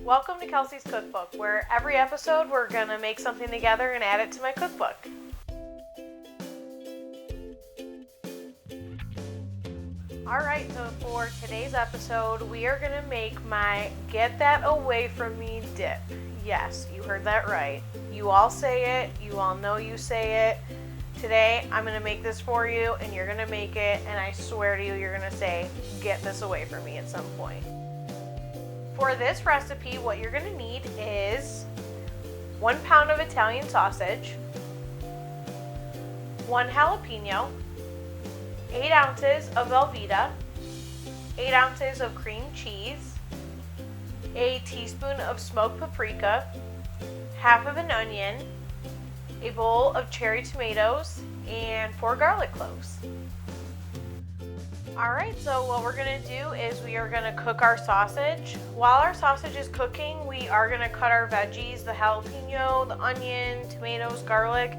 Welcome to Kelsey's Cookbook, where every episode we're going to make something together and add it to my cookbook. Alright, so for today's episode, we are going to make my Get That Away From Me dip. Yes, you heard that right. You all say it, you all know you say it. Today, I'm going to make this for you, and you're going to make it, and I swear to you, you're going to say, get this away from me at some point. For this recipe, what you're going to need is 1 pound of Italian sausage, 1 jalapeno, 8 ounces of velveeta, 8 ounces of cream cheese, a teaspoon of smoked paprika, half of an onion, a bowl of cherry tomatoes, and 4 garlic cloves. Alright, so what we're going to do is we are going to cook our sausage. While our sausage is cooking, we are going to cut our veggies, the jalapeno, the onion, tomatoes, garlic.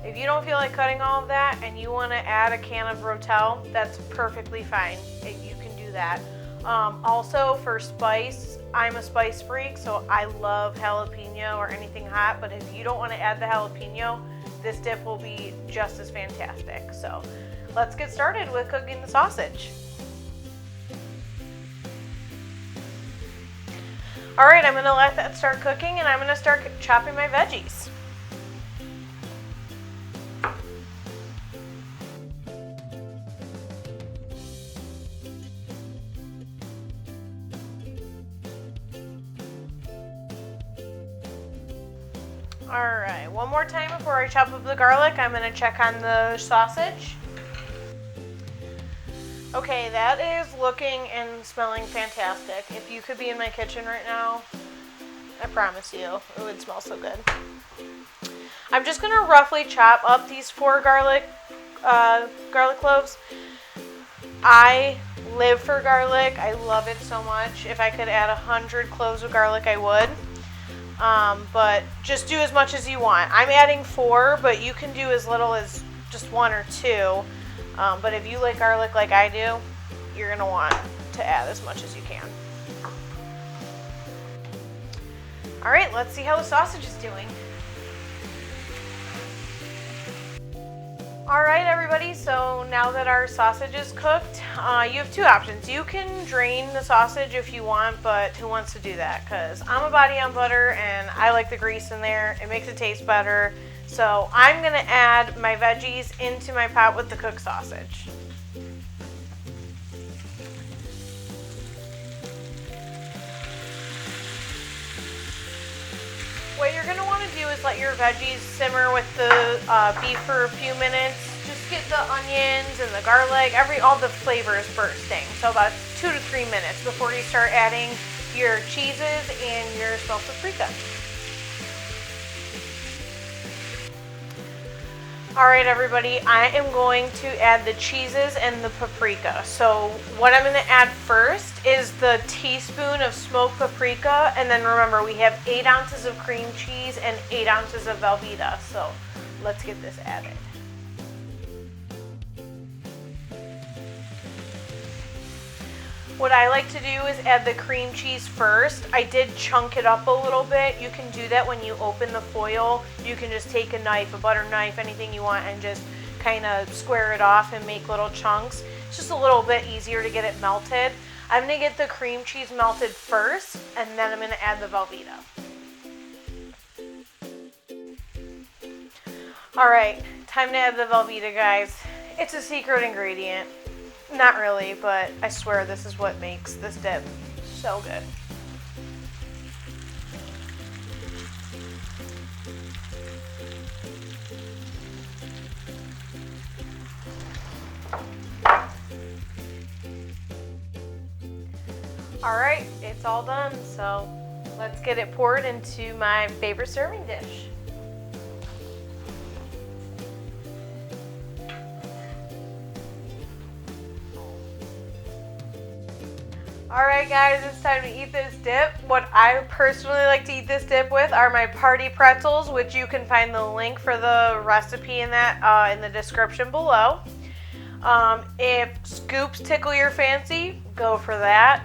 If you don't feel like cutting all of that and you want to add a can of Rotel, that's perfectly fine. You can do that. Also, for spice, I'm a spice freak, so I love jalapeno or anything hot, but if you don't want to add the jalapeno, this dip will be just as fantastic. So let's get started with cooking the sausage. Alright, I'm going to let that start cooking and I'm going to start chopping my veggies. Alright, one more time before I chop up the garlic, I'm going to check on the sausage. Okay, that is looking and smelling fantastic. If you could be in my kitchen right now, I promise you, it would smell so good. I'm just going to roughly chop up these 4 garlic cloves. I live for garlic. I love it so much. If I could add 100 cloves of garlic, I would. But just do as much as you want. I'm adding 4, but you can do as little as just 1 or 2. But if you like garlic like I do, you're going to want to add as much as you can. Alright, let's see how the sausage is doing. Alright everybody, so now that our sausage is cooked, you have 2 options. You can drain the sausage if you want, but who wants to do that? Because I'm a body on butter and I like the grease in there. It makes it taste better. So I'm going to add my veggies into my pot with the cooked sausage. What you're going to want to do is let your veggies simmer with the beef for a few minutes. Just get the onions and the garlic, all the flavors bursting. So about 2 to 3 minutes before you start adding your cheeses and your smoked paprika. Alright everybody, I am going to add the cheeses and the paprika. So what I'm going to add first is the teaspoon of smoked paprika, and then remember we have 8 ounces of cream cheese and 8 ounces of velveeta. So let's get this added. What I like to do is add the cream cheese first. I did chunk it up a little bit. You can do that when you open the foil. You can just take a knife, a butter knife, anything you want, and just kind of square it off and make little chunks. It's just a little bit easier to get it melted. I'm going to get the cream cheese melted first, and then I'm going to add the velveeta. Alright, time to add the velveeta, guys. It's a secret ingredient. Not really, but I swear this is what makes this dip so good. Alright, it's all done, so let's get it poured into my favorite serving dish. Alright guys, it's time to eat this dip. What I personally like to eat this dip with are my party pretzels, which you can find the link for the recipe in that in the description below. If scoops tickle your fancy, go for that.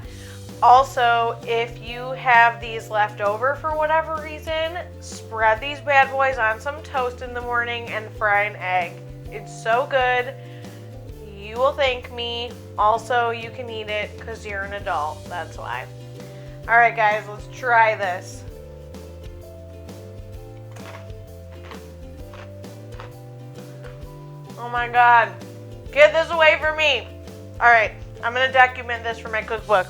Also, if you have these left over for whatever reason, spread these bad boys on some toast in the morning and fry an egg. It's so good. You will thank me. Also, you can eat it because you're an adult. That's why. All right, guys, let's try this. Oh my God. Get this away from me. All right, I'm going to document this for my cookbook.